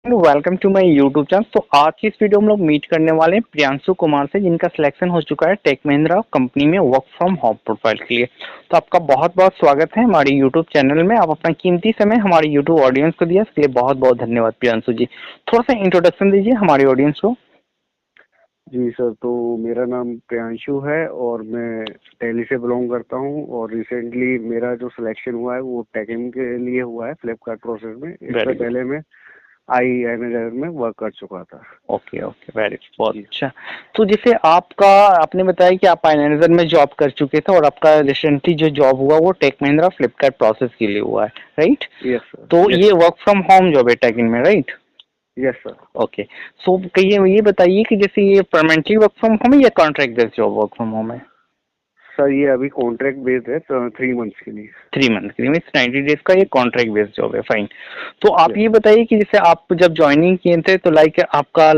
Welcome to my YouTube channel. तो आज की इस वीडियो में लोग मीट करने वाले हैं प्रियांशु कुमार से, जिनका सिलेक्शन हो चुका है टेक महिंद्रा कंपनी में वर्क फ्रॉम होम प्रोफाइल के लिए। तो आपका बहुत बहुत स्वागत है हमारे यूट्यूब चैनल में। आप अपना कीमती समय हमारे यूट्यूब ऑडियंस को दिया, इसके लिए बहुत बहुत धन्यवाद प्रियांशु जी। थोड़ा सा इंट्रोडक्शन दीजिए हमारे ऑडियंस को। जी सर, तो मेरा नाम प्रियांशु है और मैं दिल्ली से बिलोंग करता हूँ। और रिसेंटली मेरा जो सिलेक्शन हुआ है वो टेकिंग के लिए हुआ है फ्लिपकार्ट प्रोसेस में। इससे पहले मैं आई मैनेजर में वर्क कर चुका था। ओके ओके, वेरी बहुत अच्छा। तो जैसे आपने बताया कि आप आई मैनेजर में जॉब कर चुके थे और आपका रिसेंटली जो जॉब हुआ वो टेक महिंद्रा फ्लिपकार्ट प्रोसेस के लिए हुआ है, राइट? Yes sir. तो ये वर्क फ्रॉम होम जॉब है टेकिंग में, राइट? Yes sir. ओके। सो कहिए, ये बताइए कि जैसे ये परमानेंटली वर्क फ्रॉम होम है या contract based job work from home है? सर ये अभी कॉन्ट्रैक्ट बेस्ड है, तो 3 मंथ्स के लिए। 3 मंथ के लिए, मीन्स 90 डेज का ये कॉन्ट्रैक्ट बेस्ड जॉब है, फाइन। तो आप यस। ये बताइए कि जैसे आप जब ज्वाइनिंग किए थे तो आपका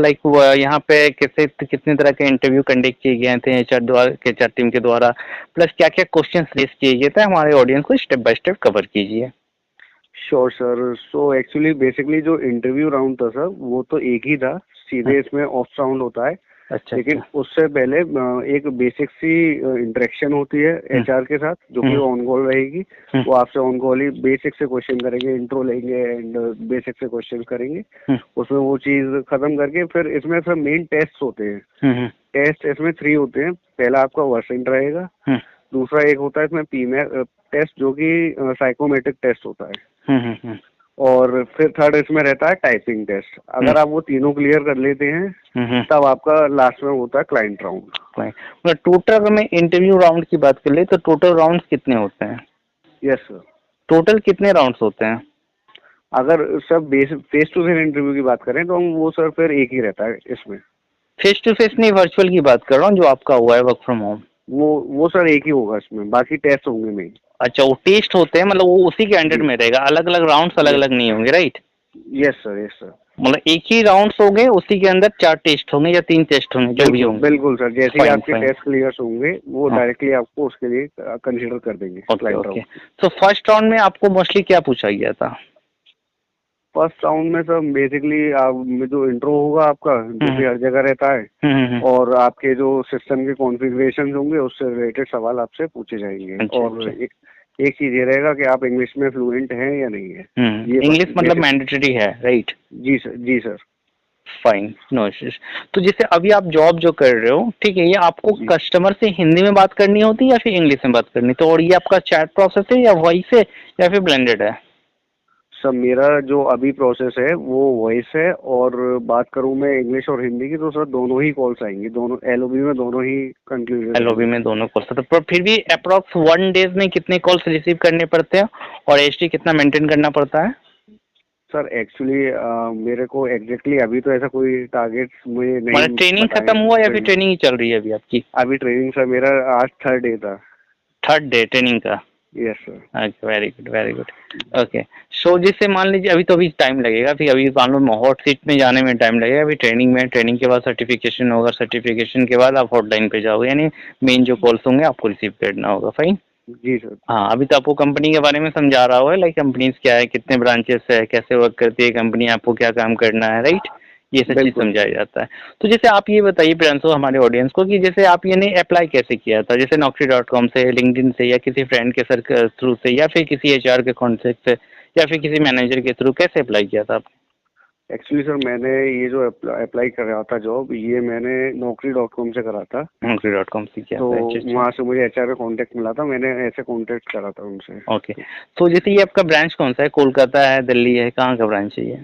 यहाँ पे कैसे कितने तरह के इंटरव्यू कंडक्ट किए गए थे एचआर टीम के द्वारा, प्लस क्या क्या क्वेश्चन रेस किए गए थे, हमारे ऑडियंस को स्टेप बाय स्टेप कवर कीजिए। Sure sir. So actually basically जो इंटरव्यू राउंड था सर, वो तो एक ही था। सीधे इसमें ऑफ राउंड होता है। अच्छा लेकिन अच्छा। उससे पहले एक बेसिक सी इंटरेक्शन होती है एचआर के साथ, जो कि ऑन कॉल रहेगी। वो आपसे ऑन कॉल ही बेसिक से क्वेश्चन करेंगे, इंट्रो लेंगे एंड बेसिक से क्वेश्चन करेंगे। उसमें वो चीज खत्म करके फिर इसमें फिर मेन टेस्ट होते हैं। टेस्ट इसमें 3 होते हैं। पहला आपका वर्सेंट रहेगा। दूसरा एक होता है इसमें पीमैक टेस्ट, जो कि साइकोमेट्रिक टेस्ट होता है। और फिर थर्ड इसमें रहता है टाइपिंग टेस्ट। अगर आप वो तीनों क्लियर कर लेते हैं तब आपका लास्ट में होता है क्लाइंट राउंड। मतलब टोटल अगर मैं इंटरव्यू राउंड की बात कर ले तो टोटल राउंड्स कितने होते हैं? Yes sir. टोटल कितने राउंड्स होते हैं? अगर sir face to face interview की बात करें तो वो सर फिर एक ही रहता है इसमें। फेस टू फेस नहीं, वर्चुअल की बात कर रहा हूँ जो आपका हुआ है वर्क फ्रॉम होम। वो सर एक ही होगा इसमें, बाकी टेस्ट होंगे नहीं। अच्छा, वो टेस्ट होते हैं, मतलब वो उसी के अंडर जी। में रहेगा, अलग अलग राउंड्स अलग यस। अलग नहीं होंगे, right? Yes sir. Yes sir. मतलब एक ही राउंड्स होंगे, उसी के अंदर 4 टेस्ट होंगे या 3 टेस्ट होंगे, जो भी बिल्कुल होंगे। बिल्कुल सर, जैसे ही फाइन आपके फाइन। टेस्ट क्लियर होंगे वो हाँ, डायरेक्टली आपको उसके लिए कंसीडर कर देंगे ओके क्लाइंट ओके। राउंड। तो फर्स्ट राउंड में आपको मोस्टली क्या पूछा गया था? फर्स्ट राउंड में सर बेसिकली आप में जो इंट्रो होगा आपका, जो हम्म कि हर जगह रहता है। हम्म। और आपके जो सिस्टम के कॉन्फ़िगरेशन होंगे उससे रिलेटेड सवाल आपसे पूछे जाएंगे। अच्छा और अच्छा। एक चीज ये रहेगा कि आप इंग्लिश में फ्लुएंट हैं या नहीं है। ये इंग्लिश मतलब बेसिक। मैंडेटरी है, राइट? जी सर। जी सर। Fine, no issues. तो जैसे अभी आप जॉब जो कर रहे हो, ठीक है, ये आपको जी कस्टमर से हिंदी में बात करनी होती है या फिर इंग्लिश में बात करनी? तो और ये आपका चैट प्रोसेस है या वॉइस है या फिर ब्लेंडेड है? सर, मेरा जो अभी प्रोसेस है वो वॉइस है। और बात करूं मैं इंग्लिश और हिंदी की, तो सर दोनों ही कॉल्स आएंगी, दोनों एलओबी में दोनों ही कंक्लूडेड एलओबी रहेंगे। में दोनों कॉल्स, तो पर फिर भी अप्रोक्स 1 डेज में कितने कॉल्स रिसीव करने पड़ते हैं और एचटी कितना मेंटेन करना पड़ता है? सर एक्चुअली मेरे को एग्जैक्टली अभी तो ऐसा कोई टारगेट मुझे नहीं मतलब ट्रेनिंग पता है। खत्म हुआ या फिर ट्रेनिंग ही चल रही है अभी आपकी? अभी ट्रेनिंग सर मेरा आज थर्ड डे था। 3rd डे ट्रेनिंग का? Yes sir. अच्छा, very good very good. Okay. So जैसे मान लीजिए अभी टाइम लगेगा, फिर अभी मान लो हॉट सीट में जाने में टाइम लगेगा, अभी ट्रेनिंग में, ट्रेनिंग के बाद सर्टिफिकेशन होगा, सर्टिफिकेशन के बाद आप हॉटलाइन पे जाओगे, यानी मेन जो कॉल्स होंगे आपको रिसीव करना होगा, फाइन। जी सर। हाँ, अभी तो आपको कंपनी के बारे में समझा रहा होगा, लाइक कंपनीज क्या है, कितने ब्रांचेस है, कैसे वर्क करती है कंपनी, आपको क्या काम करना है, राइट? ये सब चीज़ बिल्कुल समझाया जाता है। तो जैसे आप ये बताइए प्रियांशु हमारे ऑडियंस को कि जैसे आप ये नहीं अप्लाई कैसे किया था, जैसे naukri.com से, लिंक्डइन से, या किसी फ्रेंड के सर थ्रू से, या फिर किसी एचआर के कॉन्टेक्ट से, या फिर किसी मैनेजर के थ्रू, कैसे अप्लाई किया था आपने? एक्चुअली सर मैंने ये जो अप्लाई कर रहा था जॉब, ये मैंने naukri.com से करा था। naukri.com से किया तो था, अच्छा अच्छा। वहाँ से मुझे एचआर का कांटेक्ट मिला था, मैंने ऐसे कांटेक्ट करा था उनसे। ओके। तो जैसे ये आपका ब्रांच कौन सा है, कोलकाता है, दिल्ली है, कहाँ का ब्रांच है ये?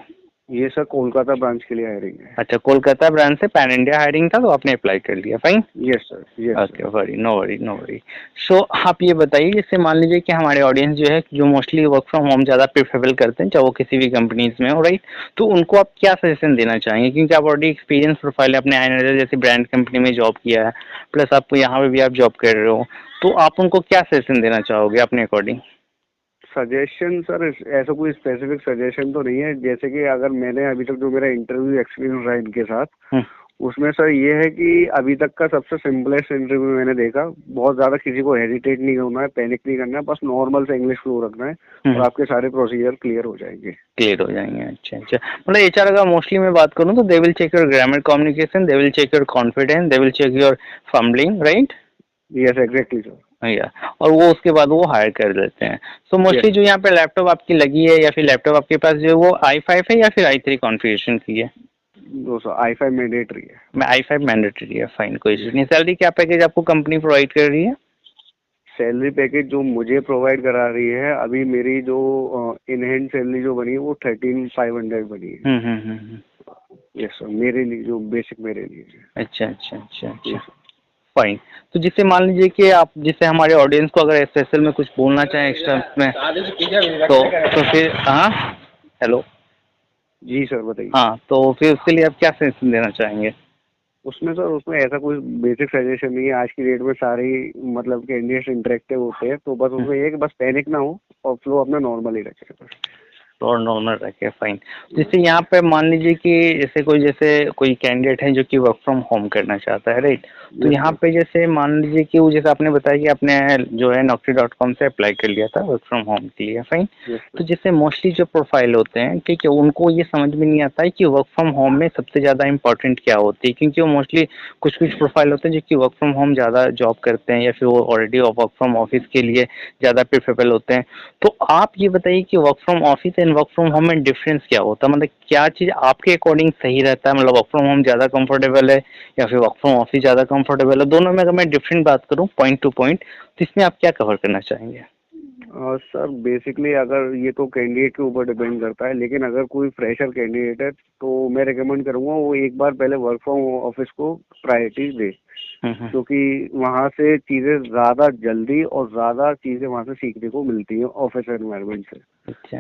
ये सर कोलकाता ब्रांच के लिए हायरिंग है। अच्छा, कोलकाता ब्रांच से पैन इंडिया हायरिंग था, तो आपने अप्लाई कर लिया, fine. Yes sir. Yes sir. Okay, worry no worry no worry. So आप ये बताइए, जैसे मान लीजिए कि हमारे ऑडियंस जो है, जो मोस्टली वर्क फ्रॉम होम ज़्यादा प्रेफरेबल करते हैं, चाहे वो किसी भी कंपनीज में हो, राइट? तो उनको आप क्या सजेशन देना चाहेंगे, क्योंकि आप ऑलरेडी एक्सपीरियंस प्रोफाइल है, अपने आई जैसे ब्रांड कंपनी में जॉब किया है, प्लस आपको यहाँ पे भी आप जॉब कर रहे हो, तो आप उनको क्या सजेशन देना चाहोगे अपने अकॉर्डिंग? सजेशन सर ऐसा कोई स्पेसिफिक सजेशन तो नहीं है। जैसे कि अगर मैंने अभी तक जो मेरा इंटरव्यू एक्सपीरियंस रहा इनके साथ, उसमें सर ये है कि अभी तक का सबसे सिंपलेस्ट इंटरव्यू मैंने देखा। बहुत ज्यादा किसी को हेजिटेट नहीं करना है, पैनिक नहीं करना है, बस नॉर्मल से इंग्लिश फ्लो रखना है और आपके सारे प्रोसीजर क्लियर हो जाएंगे। क्लियर हो जाएंगे। अच्छा अच्छा, मतलब एचआर का मोस्टली मैं बात करूँ तो they will check your grammar, communication, they will check your confidence, they will check your fumbling, right? Yes exactly sir. या और वो उसके बाद वो हायर कर देते हैं। सो मोस्टली जो यहाँ पे लैपटॉप आपकी लगी है या फिर लैपटॉप आपके पास जो है वो i5 है या फिर i3 कॉन्फ़िगरेशन की है? i5 मैंडेटरी है। मैं i5 मैंडेटरी है, फाइन, कोई इशू नहीं। सैलरी क्या पैकेज आपको कंपनी प्रोवाइड कर रही है? सैलरी पैकेज जो मुझे प्रोवाइड करा रही है, अभी मेरी जो इन हैंड सैलरी जो बनी है वो 13,500 बनी है। यस सर, मेरे लिए जो बेसिक मेरे लिए है। अच्छा अच्छा अच्छा अच्छा, फाइन। तो जिससे मान लीजिए कि आप जिससे हमारे ऑडियंस को अगर एसएसएल में कुछ बोलना चाहें एक्स्ट्रा में तो फिर हाँ, हेलो जी सर बताइए। हाँ, तो फिर उसके लिए आप क्या सजेशन देना चाहेंगे? उसमें ऐसा कोई बेसिक सजेशन नहीं है। आज की डेट में सारी मतलब कैंडिडेट्स इंटरेक्टिव होते हैं, तो बस उसमें ये है कि बस पैनिक ना हो और फ्लो अपना नॉर्मल ही रखे बस। और नॉर्मल रखे, फाइन। जैसे यहाँ पे मान लीजिए कि जैसे कोई कैंडिडेट है जो कि वर्क फ्रॉम होम करना चाहता है, राइट? तो यहाँ पे जैसे मान लीजिए कि वो जैसे आपने बताया कि आपने जो है naukri.com से अप्लाई कर लिया था वर्क फ्रॉम होम के लिए, फाइन। तो जैसे मोस्टली जो प्रोफाइल होते हैं, ठीक है, उनको ये समझ में नहीं आता है कि वर्क फ्रॉम होम में सबसे ज़्यादा इंपॉर्टेंट क्या होती है, क्योंकि वो मोस्टली कुछ प्रोफाइल होते हैं जो कि वर्क फ्रॉम होम ज़्यादा जॉब करते हैं या फिर वो ऑलरेडी वर्क फ्रॉम ऑफिस के लिए ज़्यादा प्रेफरेबल होते हैं। तो आप ये बताइए कि work from office and work from home में डिफरेंस क्या होता है? मतलब क्या चीज़ आपके अकॉर्डिंग सही रहता है? मतलब वर्क फ्रॉम होम ज़्यादा कंफर्टेबल है या फिर वर्क फ्रॉम ऑफिस ज़्यादा कंफर्टेबल है? दोनों में अगर मैं डिफरेंट बात करूँ पॉइंट टू पॉइंट, तो इसमें आप क्या कवर करना चाहेंगे? सर बेसिकली अगर ये तो कैंडिडेट के ऊपर डिपेंड करता है, लेकिन अगर कोई फ्रेशर कैंडिडेट है तो मैं रिकमेंड करूंगा वो एक बार पहले वर्क फ्रॉम ऑफिस को प्रायोरिटी दे, क्योंकि वहाँ से चीज़ें ज़्यादा जल्दी और ज़्यादा चीज़ें वहाँ से सीखने को मिलती हैं ऑफिस एनवायरनमेंट से। अच्छा,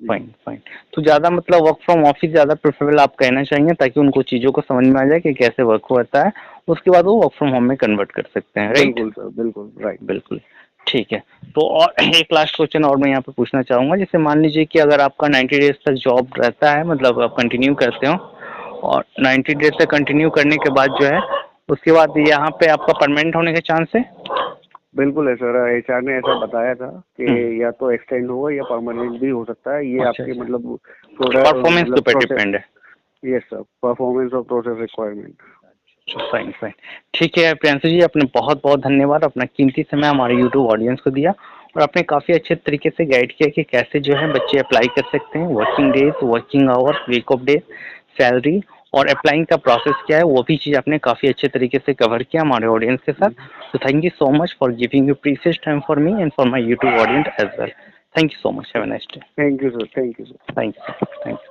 फाइन फाइन। तो ज़्यादा मतलब वर्क फ्रॉम ऑफिस ज़्यादा प्रेफरेबल आप कहना चाहेंगे ताकि उनको चीज़ों को समझ में आ जाए कि कैसे वर्क होता है, उसके बाद वो वर्क फ्रॉम होम में कन्वर्ट कर सकते हैं, राइट? बिल्कुल सर, बिल्कुल राइट। बिल्कुल, ठीक है। तो और एक लास्ट क्वेश्चन और मैं यहाँ पे पूछना चाहूँगा, जैसे मान लीजिए कि अगर आपका 90 डेज़ तक जॉब रहता है, मतलब आप कंटिन्यू करते हो और 90 डेज़ तक कंटिन्यू करने के बाद जो है उसके बाद यहाँ पे आपका परमानेंट होने के चांस है? बिल्कुल है सर, एचआर ने ऐसा बताया था कि या तो एक्सटेंड होगा या परमानेंट भी हो सकता है। ये आपके मतलब परफॉर्मेंस के ऊपर डिपेंड है। यस सर, परफॉर्मेंस और प्रोसेस रिक्वायरमेंट। फाइन फाइन, ठीक है प्रियांशु जी, आपने बहुत बहुत धन्यवाद, अपना कीमती समय हमारे यूट्यूब ऑडियंस को दिया और आपने काफ़ी अच्छे तरीके से गाइड किया कि कैसे जो है बच्चे अप्लाई कर सकते हैं, working days, working hours, week off days, salary और अप्लाइंग का प्रोसेस क्या है, वो भी चीज़ आपने काफ़ी अच्छे तरीके से कवर किया हमारे ऑडियंस के साथ। तो thank you so much for giving you precious time for me and for my YouTube audience as well. Thank you so much, have a nice day. Thank you sir, thank you sir. Thank you, thank you.